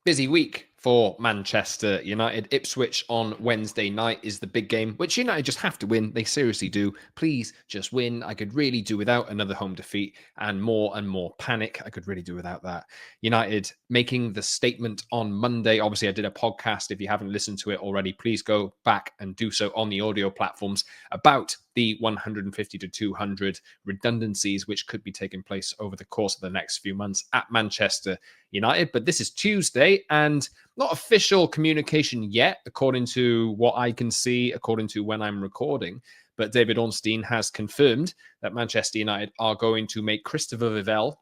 Busy week for Manchester United. Ipswich on Wednesday night is the big game, which United just have to win. They seriously do. Please just win. I could really do without another home defeat and more panic. I could really do without that. United making the statement on Monday. Obviously, I did a podcast. If you haven't listened to it already, please go back and do so on the audio platforms about the 150 to 200 redundancies which could be taking place over the course of the next few months at Manchester United. But this is Tuesday and not official communication yet, according to what I can see, according to when I'm recording. But David Ornstein has confirmed that Manchester United are going to make Christoper Vivell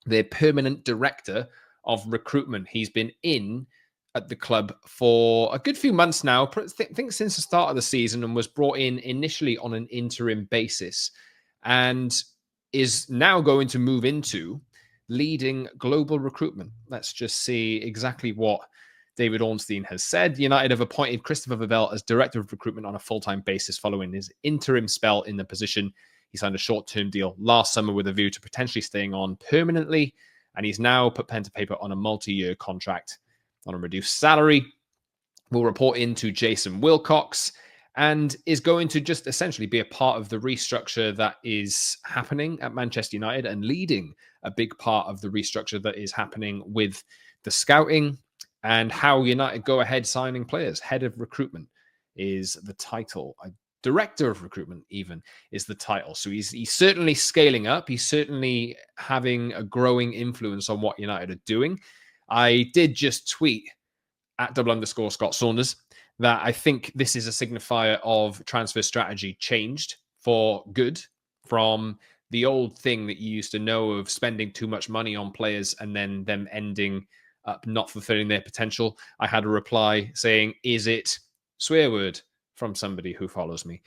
their permanent director of recruitment. He's been in at the club for a good few months now, I think since the start of the season, and was brought in initially on an interim basis and is now going to move into leading global recruitment. Let's just see exactly what David Ornstein has said. United have appointed Christoper Vivell as director of recruitment on a full-time basis following his interim spell in the position. He signed a short-term deal last summer with a view to potentially staying on permanently, and he's now put pen to paper on a multi-year contract on a reduced salary. Will report into Jason Wilcox and is going to just essentially be a part of the restructure that is happening at Manchester United and leading a big part of the restructure that is happening with the scouting and how United go ahead signing players. Head of recruitment is the title. Director of recruitment even is the title. So he's certainly scaling up. He's certainly having a growing influence on what United are doing. I did just tweet at @Scott Saunders that I think this is a signifier of transfer strategy changed for good from the old thing that you used to know of spending too much money on players and then them ending up not fulfilling their potential. I had a reply saying, is it swear word from somebody who follows me,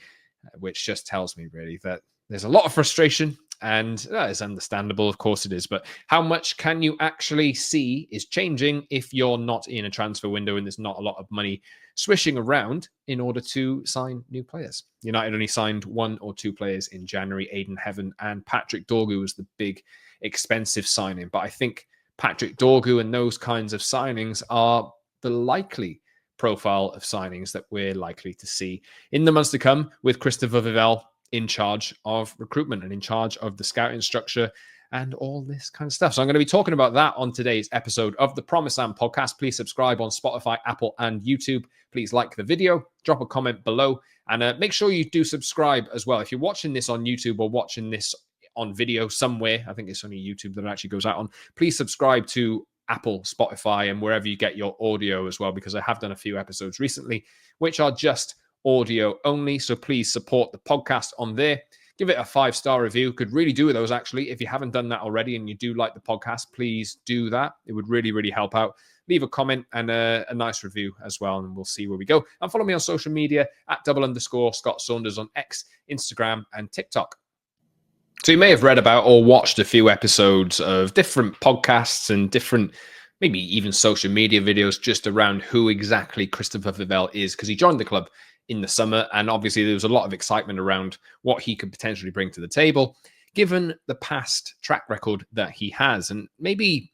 which just tells me really that there's a lot of frustration. And that is understandable, of course it is. But how much can you actually see is changing if you're not in a transfer window and there's not a lot of money swishing around in order to sign new players? United only signed 1 or 2 players in January, Aiden Heaven and Patrick Dorgu was the big expensive signing. But I think Patrick Dorgu and those kinds of signings are the likely profile of signings that we're likely to see in the months to come with Christoper Vivell in charge of recruitment and in charge of the scouting structure and all this kind of stuff. So I'm going to be talking about that on today's episode of the Promised Land podcast. Please subscribe on Spotify, Apple, and YouTube. Please like the video, drop a comment below, and make sure you do subscribe as well. If you're watching this on YouTube or watching this on video somewhere, I think it's only YouTube that it actually goes out on, please subscribe to Apple, Spotify, and wherever you get your audio as well, because I have done a few episodes recently, which are just audio only. So please support the podcast on there. Give it a 5-star review. Could really do with those, actually. If you haven't done that already and you do like the podcast, please do that. It would really, really help out. Leave a comment and a nice review as well, and we'll see where we go. And follow me on social media at @Scott Saunders on X, Instagram, and TikTok. So you may have read about or watched a few episodes of different podcasts and different, maybe even social media videos just around who exactly Christoper Vivell is, because he joined the club in the summer. And obviously there was a lot of excitement around what he could potentially bring to the table, given the past track record that he has. And maybe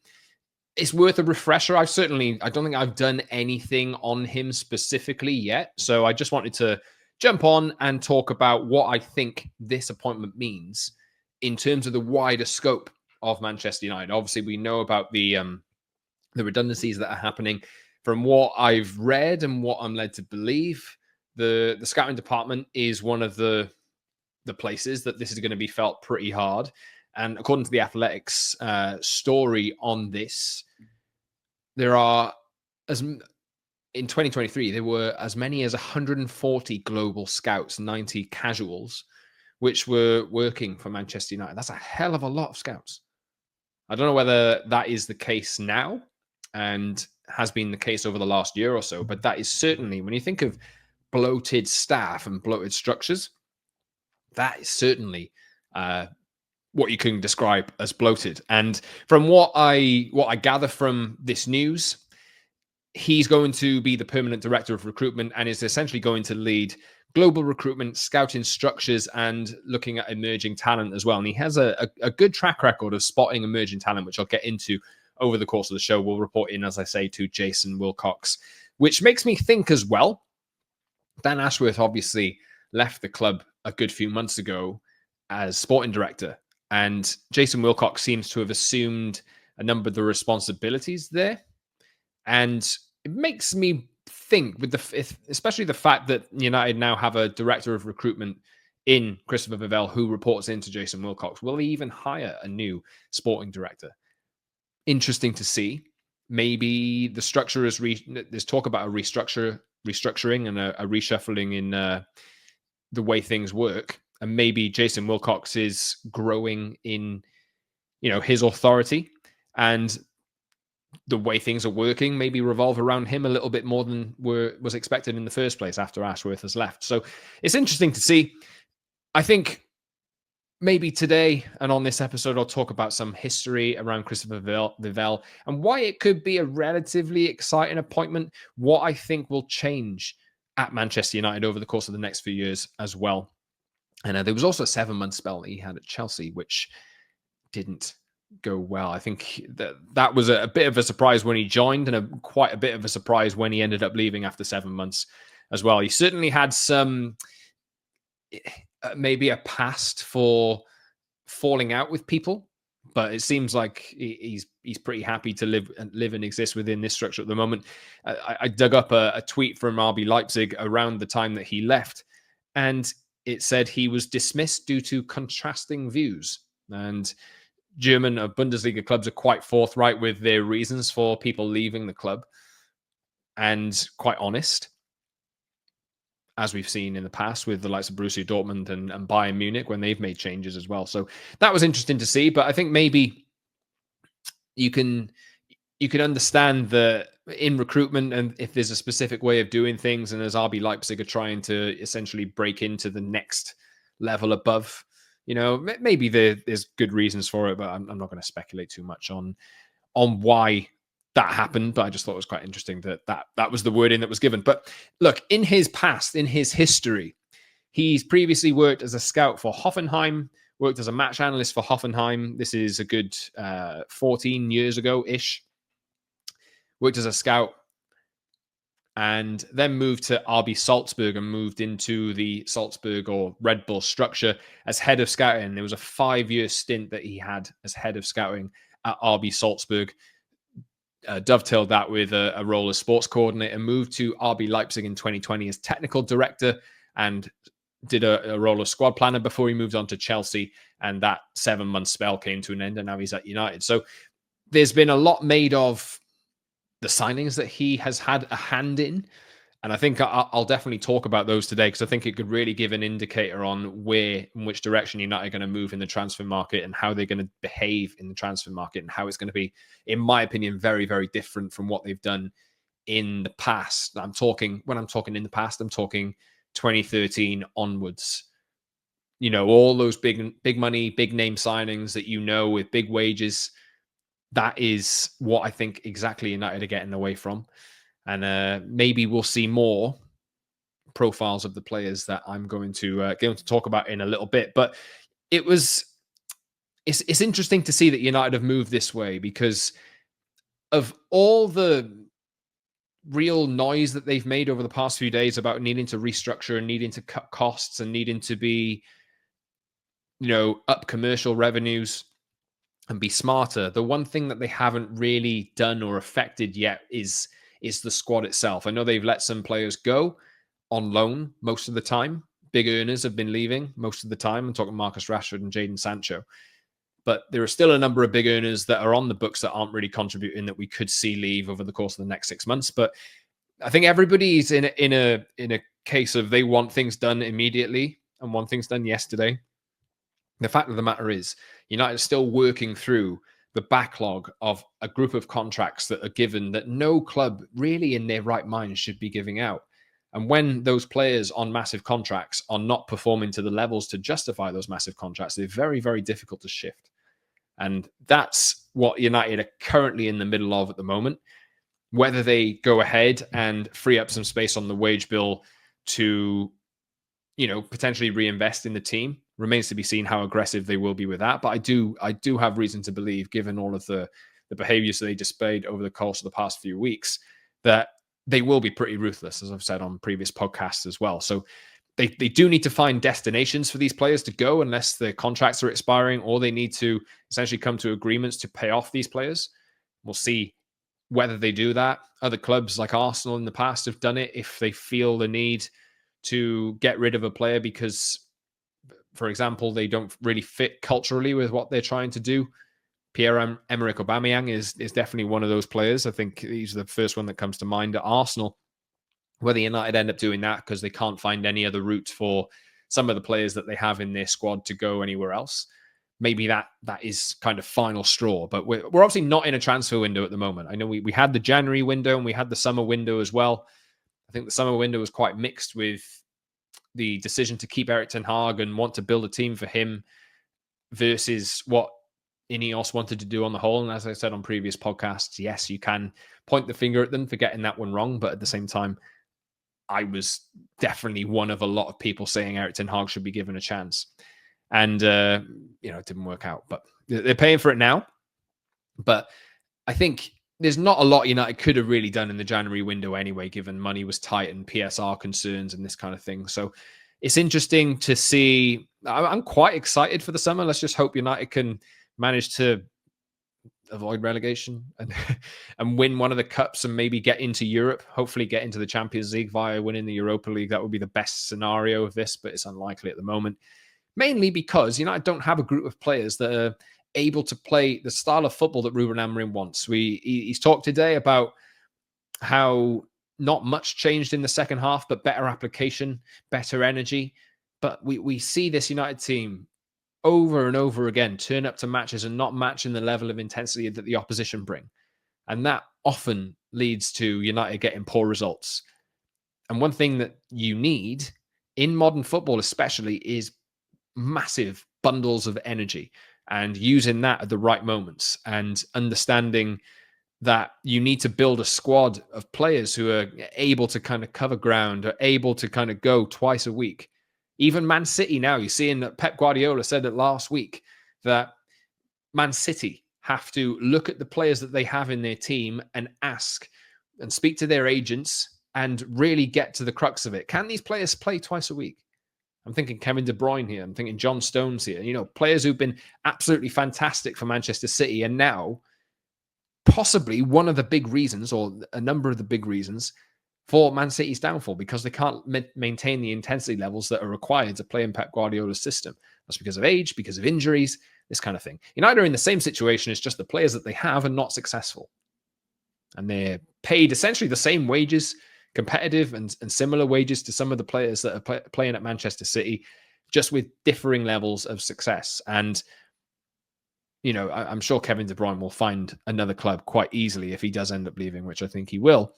it's worth a refresher. I don't think I've done anything on him specifically yet. So I just wanted to jump on and talk about what I think this appointment means in terms of the wider scope of Manchester United. Obviously, we know about the redundancies that are happening. From what I've read and what I'm led to believe, the scouting department is one of the places that this is going to be felt pretty hard. And according to the Athletics story on this, there are, in 2023, there were as many as 140 global scouts, 90 casuals, which were working for Manchester United. That's a hell of a lot of scouts. I don't know whether that is the case now and has been the case over the last year or so, but that is certainly, when you think of bloated staff and bloated structures, that is certainly what you can describe as bloated. And from what I gather from this news, he's going to be the permanent director of recruitment and is essentially going to lead global recruitment, scouting structures, and looking at emerging talent as well. And he has a good track record of spotting emerging talent, which I'll get into over the course of the show, we'll report in, as I say, to Jason Wilcox, which makes me think as well. Dan Ashworth obviously left the club a good few months ago as sporting director, and Jason Wilcox seems to have assumed a number of the responsibilities there. And it makes me think, with especially the fact that United now have a director of recruitment in Christoper Vivell who reports into Jason Wilcox. Will he even hire a new sporting director? Interesting to see. Maybe the structure is there's talk about a restructuring and a reshuffling in the way things work, and maybe Jason Wilcox is growing in his authority, and the way things are working maybe revolve around him a little bit more than was expected in the first place after Ashworth has left. So it's interesting to see. I think maybe today and on this episode, I'll talk about some history around Christoper Vivell and why it could be a relatively exciting appointment, what I think will change at Manchester United over the course of the next few years as well. And there was also a 7-month spell that he had at Chelsea, which didn't go well. I think that was a bit of a surprise when he joined, and quite a bit of a surprise when he ended up leaving after 7 months as well. He certainly had some, maybe a past for falling out with people, but it seems like he's pretty happy to live and exist within this structure at the moment. I dug up a tweet from RB Leipzig around the time that he left, and it said he was dismissed due to contrasting views. And German Bundesliga clubs are quite forthright with their reasons for people leaving the club, and quite honest, as we've seen in the past with the likes of Borussia Dortmund and Bayern Munich when they've made changes as well. So that was interesting to see. But I think maybe you can understand that in recruitment, and if there's a specific way of doing things, and as RB Leipzig are trying to essentially break into the next level above, maybe there's good reasons for it, but I'm not going to speculate too much on why that happened. But I just thought it was quite interesting that was the wording that was given. But look, in his past, in his history, he's previously worked as a scout for Hoffenheim, worked as a match analyst for Hoffenheim. This is a good 14 years ago-ish. Worked as a scout, and then moved to RB Salzburg and moved into the Salzburg or Red Bull structure as head of scouting. There was a 5-year stint that he had as head of scouting at RB Salzburg. Dovetailed that with a role as sports coordinator, moved to RB Leipzig in 2020 as technical director, and did a role as squad planner before he moved on to Chelsea. And that 7-month spell came to an end, and now he's at United. So there's been a lot made of the signings that he has had a hand in. And I think I'll definitely talk about those today, because I think it could really give an indicator on in which direction United are going to move in the transfer market, and how they're going to behave in the transfer market, and how it's going to be, in my opinion, very, very different from what they've done in the past. When I'm talking in the past, I'm talking 2013 onwards. All those big money, big name signings that with big wages. That is what I think exactly United are getting away from. And maybe we'll see more profiles of the players that I'm going to talk about in a little bit. But it's interesting to see that United have moved this way, because of all the real noise that they've made over the past few days about needing to restructure and needing to cut costs and needing to be, up commercial revenues and be smarter. The one thing that they haven't really done or affected yet is the squad itself. I know they've let some players go on loan most of the time. Big earners have been leaving most of the time. I'm talking Marcus Rashford and Jadon Sancho. But there are still a number of big earners that are on the books that aren't really contributing, that we could see leave over the course of the next 6 months. But I think everybody's in a case of they want things done immediately and want things done yesterday. The fact of the matter is, United is still working through the backlog of a group of contracts that are given that no club really in their right mind should be giving out. And when those players on massive contracts are not performing to the levels to justify those massive contracts, they're very, very difficult to shift. And that's what United are currently in the middle of at the moment. Whether they go ahead and free up some space on the wage bill to, potentially reinvest in the team remains to be seen how aggressive they will be with that. But I do have reason to believe, given all of the the behaviours they displayed over the course of the past few weeks, that they will be pretty ruthless, as I've said on previous podcasts as well. So they do need to find destinations for these players to go unless their contracts are expiring, or they need to essentially come to agreements to pay off these players. We'll see whether they do that. Other clubs like Arsenal in the past have done it if they feel the need to get rid of a player because, for example, they don't really fit culturally with what they're trying to do. Pierre-Emerick Aubameyang is definitely one of those players. I think he's the first one that comes to mind at Arsenal. Whether United end up doing that because they can't find any other route for some of the players that they have in their squad to go anywhere else, maybe that is kind of final straw. But we're obviously not in a transfer window at the moment. I know we had the January window and we had the summer window as well. I think the summer window was quite mixed with the decision to keep Erik ten Hag and want to build a team for him versus what INEOS wanted to do on the whole. And as I said on previous podcasts, yes, you can point the finger at them for getting that one wrong. But at the same time, I was definitely one of a lot of people saying Erik ten Hag should be given a chance. And, it didn't work out. But they're paying for it now. But I think there's not a lot United could have really done in the January window anyway, given money was tight and PSR concerns and this kind of thing. So it's interesting to see. I'm quite excited for the summer. Let's just hope United can manage to avoid relegation and win one of the cups and maybe get into Europe, hopefully get into the Champions League via winning the Europa League. That would be the best scenario of this, but it's unlikely at the moment. Mainly because United don't have a group of players that are able to play the style of football that Ruben Amorim wants. He's talked today about how not much changed in the second half, but better application, better energy. But we see this United team over and over again turn up to matches and not matching the level of intensity that the opposition bring. And that often leads to United getting poor results. And one thing that you need in modern football especially is massive bundles of energy and using that at the right moments and understanding that you need to build a squad of players who are able to kind of cover ground, are able to kind of go twice a week. Even Man City now, you're seeing that Pep Guardiola said it last week that Man City have to look at the players that they have in their team and ask and speak to their agents and really get to the crux of it. Can these players play twice a week? I'm thinking Kevin De Bruyne here. I'm thinking John Stones here. Players who've been absolutely fantastic for Manchester City and now possibly one of the big reasons or a number of the big reasons for Man City's downfall because they can't maintain the intensity levels that are required to play in Pep Guardiola's system. That's because of age, because of injuries, this kind of thing. United are in the same situation. It's just the players that they have are not successful. And they're paid essentially the same wages, competitive and similar wages to some of the players that are playing at Manchester City, just with differing levels of success. And, I'm sure Kevin De Bruyne will find another club quite easily if he does end up leaving, which I think he will.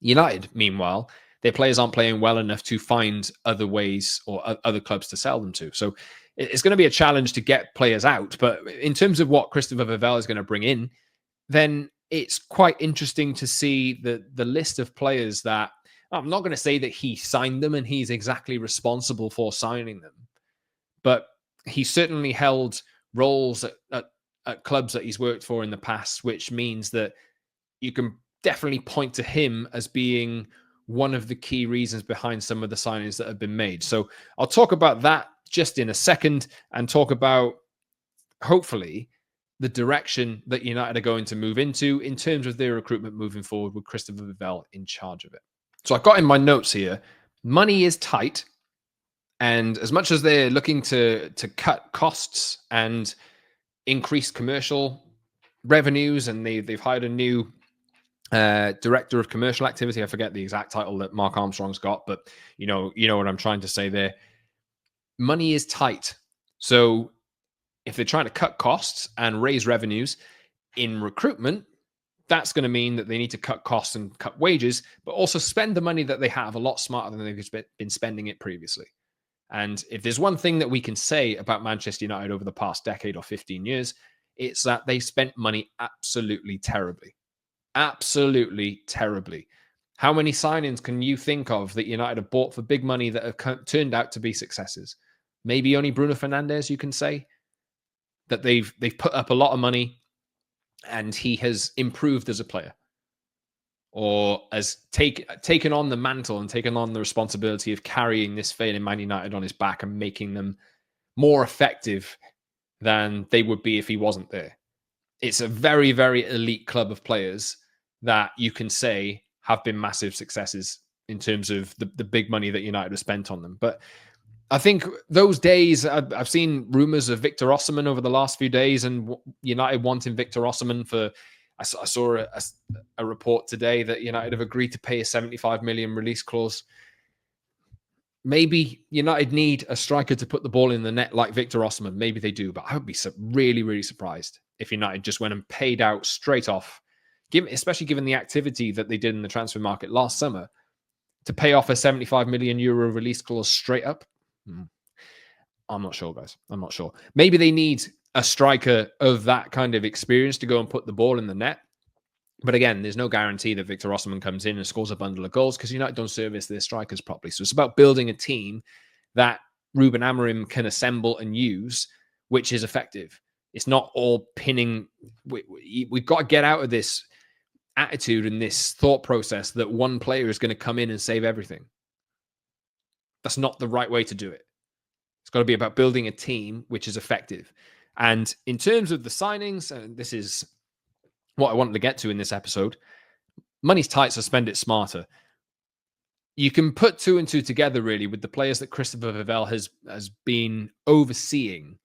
United, meanwhile, their players aren't playing well enough to find other ways or other clubs to sell them to. So it's going to be a challenge to get players out. But in terms of what Christoper Vivell is going to bring in, then it's quite interesting to see the list of players that I'm not going to say that he signed them and he's exactly responsible for signing them, but he certainly held roles at clubs that he's worked for in the past, which means that you can definitely point to him as being one of the key reasons behind some of the signings that have been made. So I'll talk about that just in a second and talk about, hopefully, the direction that United are going to move into in terms of their recruitment moving forward with Christoper Vivell in charge of it. So I've got in my notes here, money is tight. And as much as they're looking to cut costs and increase commercial revenues, and they've hired a new director of commercial activity. I forget the exact title that Mark Armstrong's got, but you know what I'm trying to say there. Money is tight. So if they're trying to cut costs and raise revenues in recruitment, that's going to mean that they need to cut costs and cut wages, but also spend the money that they have a lot smarter than they've been spending it previously. And if there's one thing that we can say about Manchester United over the past decade or 15 years, it's that they spent money absolutely terribly. Absolutely terribly. How many signings can you think of that United have bought for big money that have turned out to be successes? Maybe only Bruno Fernandes, you can say. That they've put up a lot of money and he has improved as a player, or has taken on the mantle and taken on the responsibility of carrying this failing Man United on his back and making them more effective than they would be if he wasn't there. It's a very, very elite club of players that you can say have been massive successes in terms of the big money that United have spent on them. But I think those days, I've seen rumors of Victor Osimhen over the last few days, and United wanting Victor Osimhen for. I saw a report today that United have agreed to pay a 75 million release clause. Maybe United need a striker to put the ball in the net like Victor Osimhen. Maybe they do, but I would be really, really surprised if United just went and paid out straight off, especially given the activity that they did in the transfer market last summer, to pay off a 75 million euro release clause straight up. I'm not sure, guys. I'm not sure. Maybe they need a striker of that kind of experience to go and put the ball in the net. But again, there's no guarantee that Victor Osimhen comes in and scores a bundle of goals because United don't service their strikers properly. So it's about building a team that Ruben Amorim can assemble and use, which is effective. It's not all pinning. We've got to get out of this attitude and this thought process that one player is going to come in and save everything. That's not the right way to do it. It's got to be about building a team which is effective. And in terms of the signings, and this is what I wanted to get to in this episode, money's tight, so spend it smarter. You can put two and two together, really, with the players that Christoper Vivell has been overseeing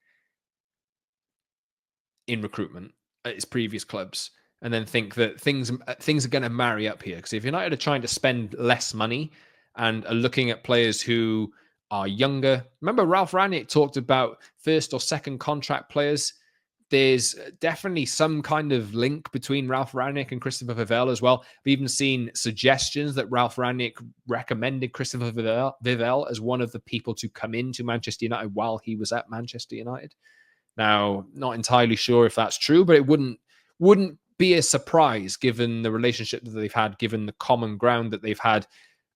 in recruitment at his previous clubs, and then think that things are going to marry up here. Because if United are trying to spend less money and are looking at players who are younger, remember Ralph Rangnick talked about first or second contract players. There's definitely some kind of link between Ralph Rangnick and Christoper Vivell as well. I've even seen suggestions that Ralph Rangnick recommended Christoper Vivell as one of the people to come into Manchester United while he was at Manchester United. Now, not entirely sure if that's true, but it wouldn't be a surprise given the relationship that they've had, given the common ground that they've had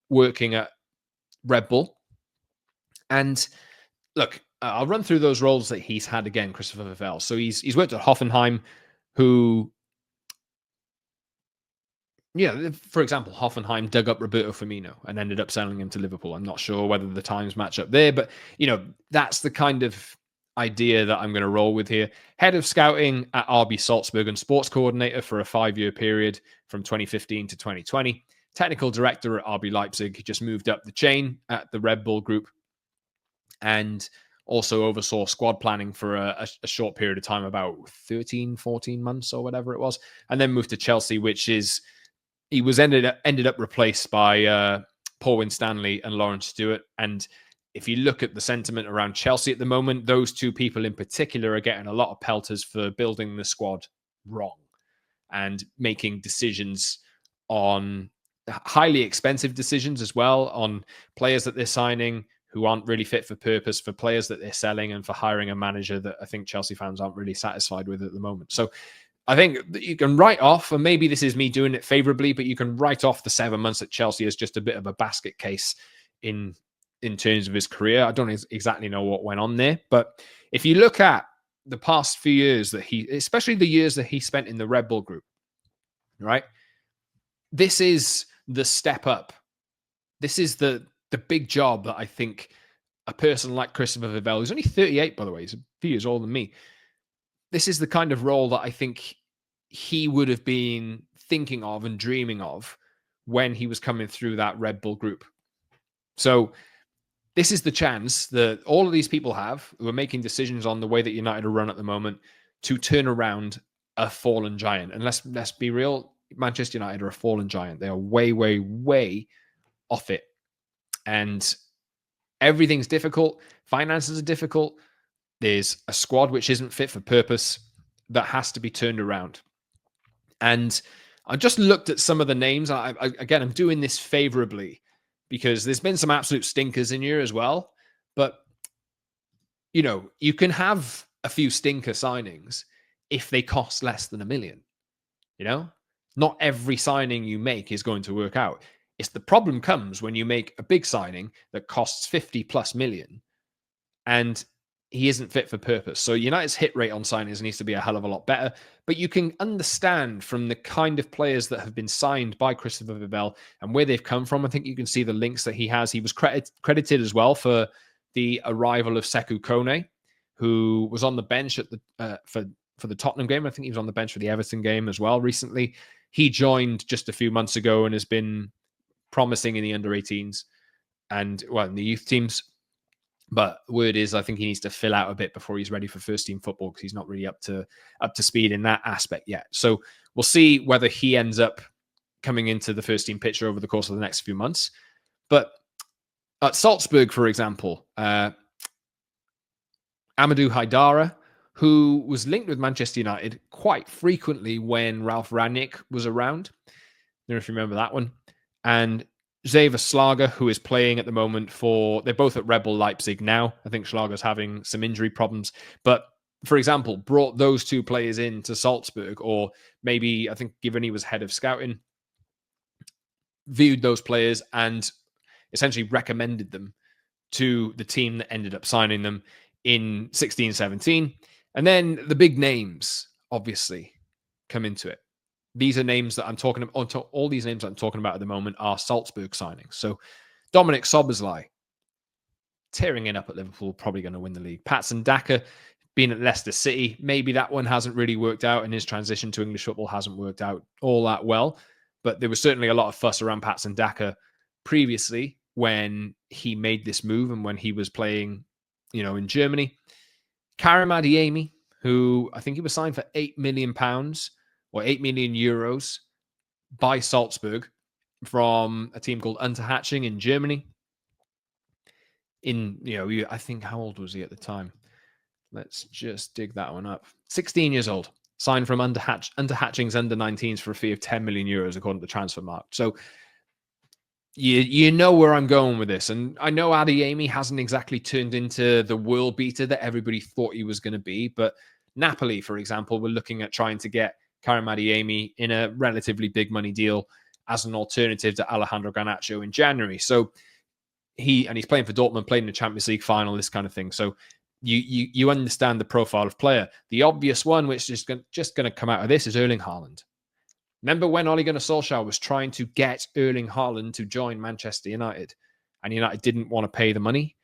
working at Red Bull. And look, I'll run through those roles that he's had again, Christoper Vivell. So he's worked at Hoffenheim, who, for example, Hoffenheim dug up Roberto Firmino and ended up selling him to Liverpool. I'm not sure whether the times match up there, but, that's the kind of idea that I'm going to roll with here. Head of scouting at RB Salzburg and sports coordinator for a 5-year period from 2015 to 2020. Technical director at RB Leipzig. He just moved up the chain at the Red Bull Group, and also oversaw squad planning for a short period of time, about 13, 14 months or whatever it was, and then moved to Chelsea, which is, he was ended up replaced by Paul Winstanley and Lawrence Stewart. And if you look at the sentiment around Chelsea at the moment, those two people in particular are getting a lot of pelters for building the squad wrong and making decisions on highly expensive decisions as well, on players that they're signing who aren't really fit for purpose, for players that they're selling, and for hiring a manager that I think Chelsea fans aren't really satisfied with at the moment. So I think you can write off, and maybe this is me doing it favorably, but you can write off the 7 months at Chelsea as just a bit of a basket case in terms of his career. I don't exactly know what went on there, but if you look at the past few years that especially the years that he spent in the Red Bull Group, right? This is the step up. This is the big job that I think a person like Christoper Vivell, who's only 38, by the way, he's a few years older than me. This is the kind of role that I think he would have been thinking of and dreaming of when he was coming through that Red Bull Group. So this is the chance that all of these people have who are making decisions on the way that United are run at the moment to turn around a fallen giant. And let's be real, Manchester United are a fallen giant. They are way, way, way off it. And everything's difficult. Finances are difficult. There's a squad which isn't fit for purpose that has to be turned around. And I just looked at some of the names. Again, I'm doing this favorably because there's been some absolute stinkers in here as well. But, you can have a few stinker signings if they cost less than $1 million. Not every signing you make is going to work out. It's the problem comes when you make a big signing that costs 50 plus million and he isn't fit for purpose. So United's hit rate on signings needs to be a hell of a lot better. But you can understand from the kind of players that have been signed by Christoper Vivell and where they've come from. I think you can see the links that he has. He was credited as well for the arrival of Sekou Kone, who was on the bench at the for the Tottenham game. I think he was on the bench for the Everton game as well recently. He joined just a few months ago and has been promising in the under-18s and, well, in the youth teams. But word is, I think he needs to fill out a bit before he's ready for first team football because he's not really up to speed in that aspect yet. So we'll see whether he ends up coming into the first team picture over the course of the next few months. But at Salzburg, for example, Amadou Haidara, who was linked with Manchester United quite frequently when Ralf Rangnick was around. I don't know if you remember that one. And Xaver Schlager, who is playing at the moment they're both at Red Bull Leipzig now. I think Schlager's having some injury problems. But, for example, brought those two players in to Salzburg, or maybe, I think, given he was head of scouting, viewed those players and essentially recommended them to the team that ended up signing them in 16-17. And then the big names, obviously, come into it. These are names that I'm talking about. All these names I'm talking about at the moment are Salzburg signings. So Dominic Szoboszlai, tearing it up at Liverpool, probably going to win the league. Patson Daka, being at Leicester City, maybe that one hasn't really worked out, and his transition to English football hasn't worked out all that well. But there was certainly a lot of fuss around Patson Daka previously when he made this move and when he was playing, in Germany. Karim Adeyemi, who I think he was signed for £8 million or 8 million euros by Salzburg from a team called Unterhaching in Germany. I think, how old was he at the time? Let's just dig that one up. 16 years old. Signed from Unterhaching's under-19s for a fee of 10 million euros, according to Transfermarkt. So you know where I'm going with this. And I know Adeyemi hasn't exactly turned into the world beater that everybody thought he was going to be. But Napoli, for example, were looking at trying to get Karim Adeyemi in a relatively big money deal as an alternative to Alejandro Garnacho in January. So he's playing for Dortmund, playing in the Champions League final, this kind of thing. So you understand the profile of player. The obvious one, which is just going to come out of this, is Erling Haaland. Remember when Ole Gunnar Solskjaer was trying to get Erling Haaland to join Manchester United, and United didn't want to pay the money?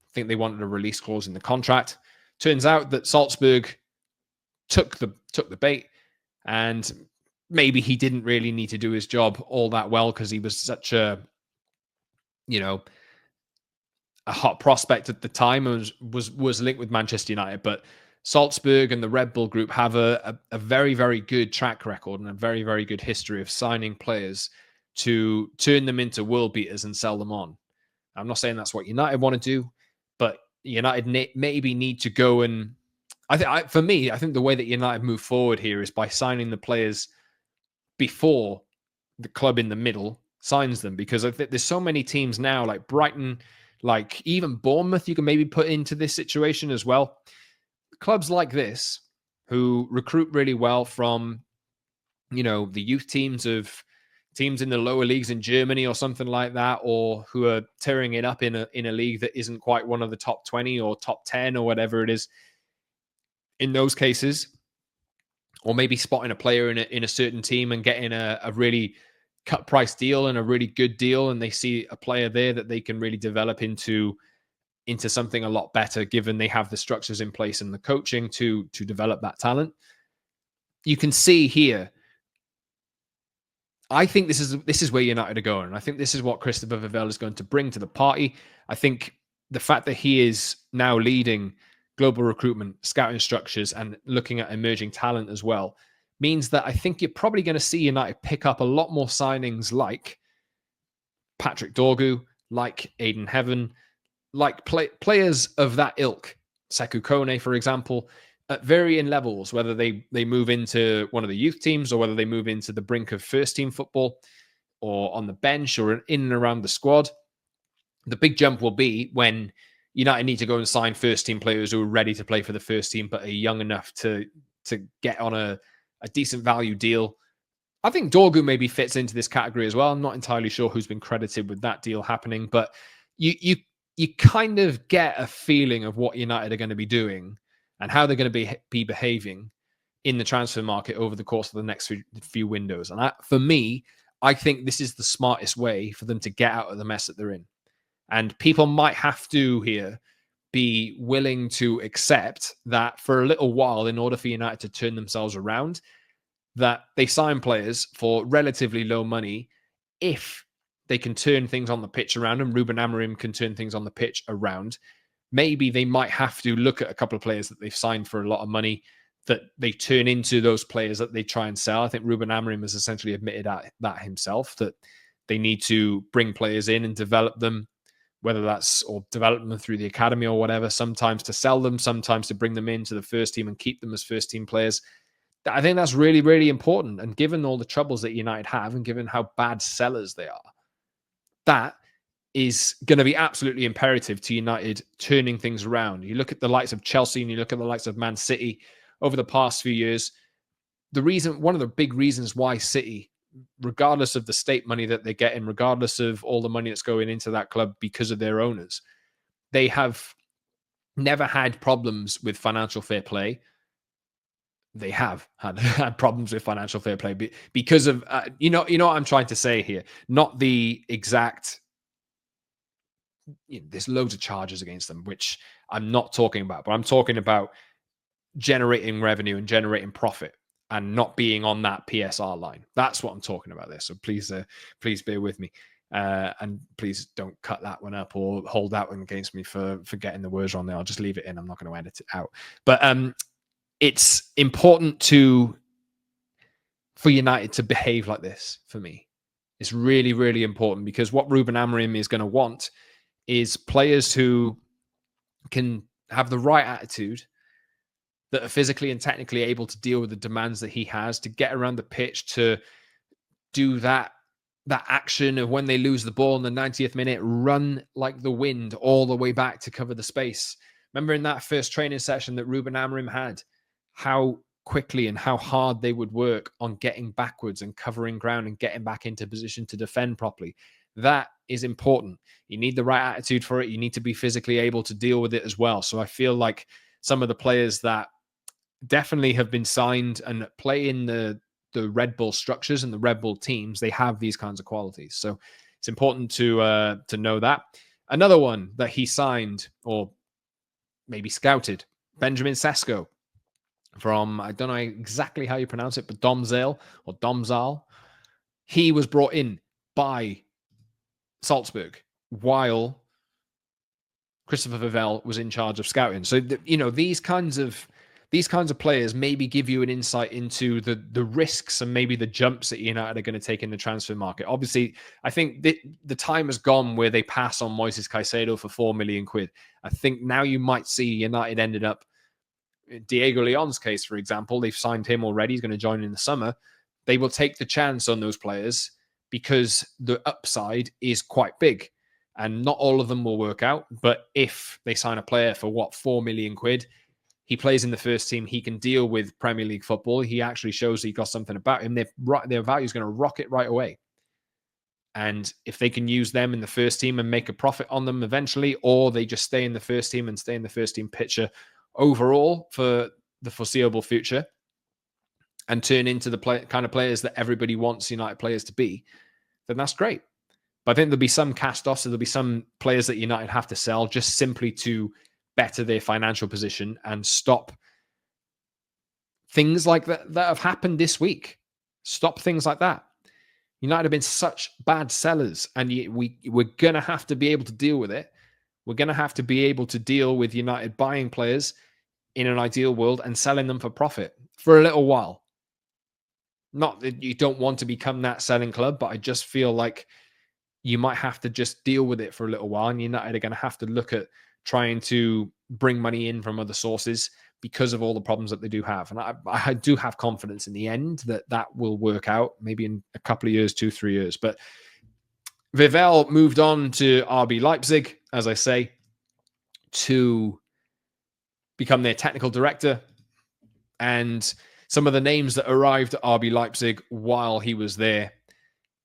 I think they wanted a release clause in the contract. Turns out that Salzburg took the bait, and maybe he didn't really need to do his job all that well because he was such a hot prospect at the time and was linked with Manchester United. But Salzburg and the Red Bull Group have a very, very good track record and a very, very good history of signing players to turn them into world beaters and sell them on. I'm not saying that's what United want to do, but United maybe need to go and I think the way that United move forward here is by signing the players before the club in the middle signs them, because I think there's so many teams now, like Brighton, like even Bournemouth, you can maybe put into this situation as well. Clubs like this who recruit really well from, the youth teams of teams in the lower leagues in Germany or something like that, or who are tearing it up in a league that isn't quite one of the top 20 or top 10 or whatever it is. In those cases, or maybe spotting a player in a certain team and getting a really cut price deal and a really good deal, and they see a player there that they can really develop into something a lot better, given they have the structures in place and the coaching to develop that talent. You can see here, I think this is where United are going. And I think this is what Christoper Vivell is going to bring to the party. I think the fact that he is now leading global recruitment, scouting structures, and looking at emerging talent as well, means that I think you're probably going to see United pick up a lot more signings like Patrick Dorgu, like Aiden Heaven, like players of that ilk, Sekou Kone, for example, at varying levels, whether they move into one of the youth teams or whether they move into the brink of first team football or on the bench or in and around the squad. The big jump will be when United need to go and sign first team players who are ready to play for the first team but are young enough to get on a decent value deal. I think Dorgu maybe fits into this category as well. I'm not entirely sure who's been credited with that deal happening, but you you kind of get a feeling of what United are going to be doing and how they're going to be behaving in the transfer market over the course of the next few windows. And for me, I think this is the smartest way for them to get out of the mess that they're in. And people might have to here be willing to accept that for a little while, in order for United to turn themselves around, that they sign players for relatively low money if they can turn things on the pitch around, and Ruben Amorim can turn things on the pitch around. Maybe they might have to look at a couple of players that they've signed for a lot of money that they turn into those players that they try and sell. I think Ruben Amorim has essentially admitted that himself, that they need to bring players in and develop them, whether that's or develop them through the academy or whatever, sometimes to sell them, sometimes to bring them into the first team and keep them as first team players. I think that's really, really important. And given all the troubles that United have and given how bad sellers they are, that is going to be absolutely imperative to United turning things around. You look at the likes of Chelsea and you look at the likes of Man City over the past few years. One of the big reasons why City, regardless of the state money that they're getting, regardless of all the money that's going into that club because of their owners, they have never had problems with financial fair play. They have had problems with financial fair play because of, you know what I'm trying to say here, not the exact, there's loads of charges against them, which I'm not talking about, but I'm talking about generating revenue and generating profit and not being on that PSR line. That's what I'm talking about there. So please bear with me. And please don't cut that one up or hold that one against me for getting the words wrong there. I'll just leave it in. I'm not going to edit it out. But it's important for United to behave like this for me. It's really, really important because what Ruben Amorim is going to want is players who can have the right attitude, that are physically and technically able to deal with the demands that he has, to get around the pitch, to do that action of when they lose the ball in the 90th minute, run like the wind all the way back to cover the space. Remember in that first training session that Ruben Amorim had, how quickly and how hard they would work on getting backwards and covering ground and getting back into position to defend properly. That is important. You need the right attitude for it. You need to be physically able to deal with it as well. So I feel like some of the players that definitely have been signed and play in the Red Bull structures and the Red Bull teams, they have these kinds of qualities. So it's important to know that. Another one that he signed or maybe scouted, Benjamin Sesko from, I don't know exactly how you pronounce it, but Domzale or Domzal. He was brought in by Salzburg while Christoper Vivell was in charge of scouting. So, these kinds of players maybe give you an insight into the risks and maybe the jumps that United are going to take in the transfer market. Obviously, I think the time has gone where they pass on Moises Caicedo for £4 million. I think now you might see United ended up, Diego Leon's case, for example, they've signed him already. He's going to join in the summer. They will take the chance on those players because the upside is quite big. And not all of them will work out. But if they sign a player for £4 million, he plays in the first team, he can deal with Premier League football. He actually shows he got something about him. Their value is going to rocket right away. And if they can use them in the first team and make a profit on them eventually, or they just stay in the first team and stay in the first team picture overall for the foreseeable future and turn into the kind of players that everybody wants United players to be, then that's great. But I think there'll be some cast-offs, so there'll be some players that United have to sell just simply to better their financial position and stop things like that have happened this week. Stop things like that. United have been such bad sellers, and we're going to have to be able to deal with it. We're going to have to be able to deal with United buying players in an ideal world and selling them for profit for a little while. Not that you don't want to become that selling club, but I just feel like you might have to just deal with it for a little while, and United are going to have to look at trying to bring money in from other sources because of all the problems that they do have. And I do have confidence in the end that will work out, maybe in a couple of years, 2-3 years. But Vivell moved on to RB Leipzig, as I say, to become their technical director. And some of the names that arrived at RB Leipzig while he was there: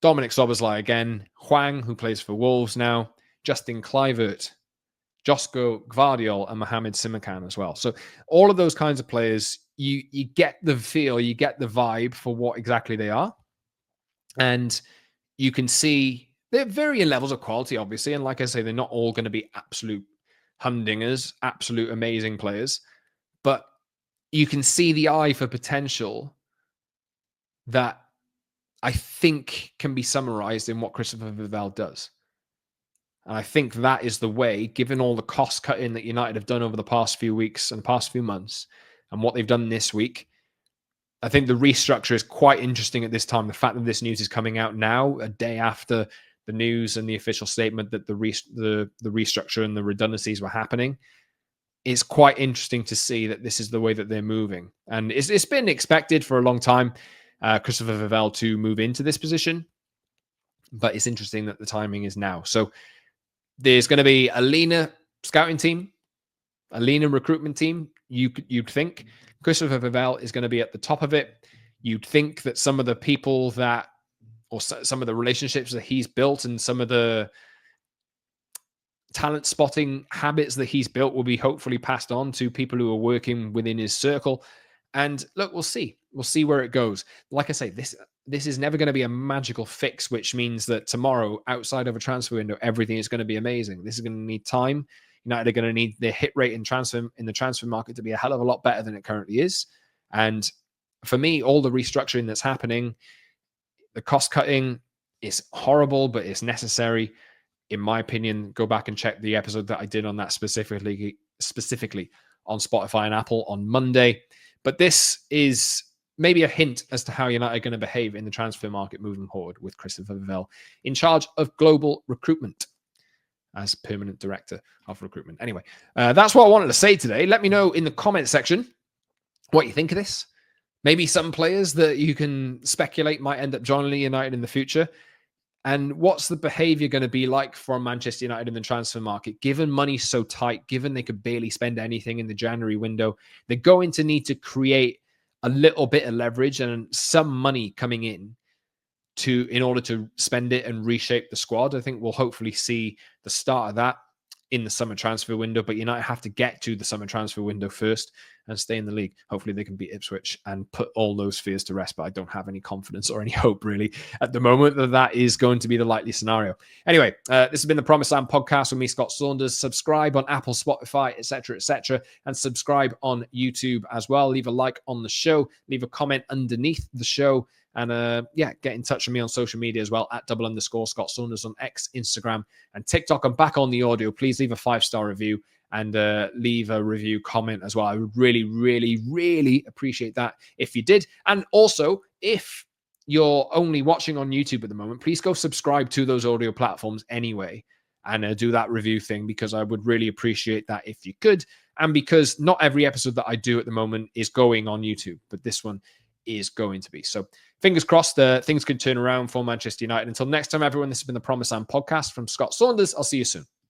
Dominic Szoboszlai again, Hwang, who plays for Wolves now, Justin Kluivert, Josko Gvardiol, and Mohamed Simakan as well. So all of those kinds of players, you get the feel, you get the vibe for what exactly they are. And you can see they're varying levels of quality, obviously. And like I say, they're not all going to be absolute humdingers, absolute amazing players. But you can see the eye for potential that I think can be summarized in what Christoper Vivell does. And I think that is the way, given all the cost cutting that United have done over the past few weeks and past few months and what they've done this week. I think the restructure is quite interesting at this time. The fact that this news is coming out now, a day after the news and the official statement that the restructure and the redundancies were happening, it's quite interesting to see that this is the way that they're moving. And it's been expected for a long time, Christoper Vivell to move into this position. But it's interesting that the timing is now. So there's going to be a leaner scouting team, a leaner recruitment team. You'd think Christoper Vivell is going to be at the top of it. You'd think that some of the people that, or some of the relationships that he's built and some of the talent spotting habits that he's built will be hopefully passed on to people who are working within his circle. And look, we'll see. We'll see where it goes. Like I say, this is never going to be a magical fix, which means that tomorrow, outside of a transfer window, everything is going to be amazing. This is going to need time. United are going to need their hit rate in the transfer market to be a hell of a lot better than it currently is. And for me, all the restructuring that's happening, the cost cutting is horrible, but it's necessary. In my opinion, go back and check the episode that I did on that specifically on Spotify and Apple on Monday. But this is maybe a hint as to how United are going to behave in the transfer market moving forward with Christoper Vivell in charge of global recruitment as permanent director of recruitment. Anyway, that's what I wanted to say today. Let me know in the comment section what you think of this. Maybe some players that you can speculate might end up joining United in the future. And what's the behavior going to be like from Manchester United in the transfer market? Given money's so tight, given they could barely spend anything in the January window, they're going to need to create a little bit of leverage and some money coming in order to spend it and reshape the squad. I think we'll hopefully see the start of that in the summer transfer window, but United have to get to the summer transfer window first and stay in the league. Hopefully they can beat Ipswich and put all those fears to rest, but I don't have any confidence or any hope really at the moment that is going to be the likely scenario. Anyway, this has been the Promised Land podcast with me, Scott Saunders. Subscribe on Apple, Spotify, etc., and subscribe on YouTube as well. Leave a like on the show, leave a comment underneath the show, and get in touch with me on social media as well at @_Scott Saunders on X, Instagram, and TikTok. I'm back on the audio. Please leave a 5-star review and leave a review comment as well. I would really, really, really appreciate that if you did. And also, if you're only watching on YouTube at the moment, please go subscribe to those audio platforms anyway and do that review thing, because I would really appreciate that if you could. And because not every episode that I do at the moment is going on YouTube, but this one is going to be. So fingers crossed things could turn around for Manchester United. Until next time, everyone, this has been the Promised Land podcast from Scott Saunders. I'll see you soon.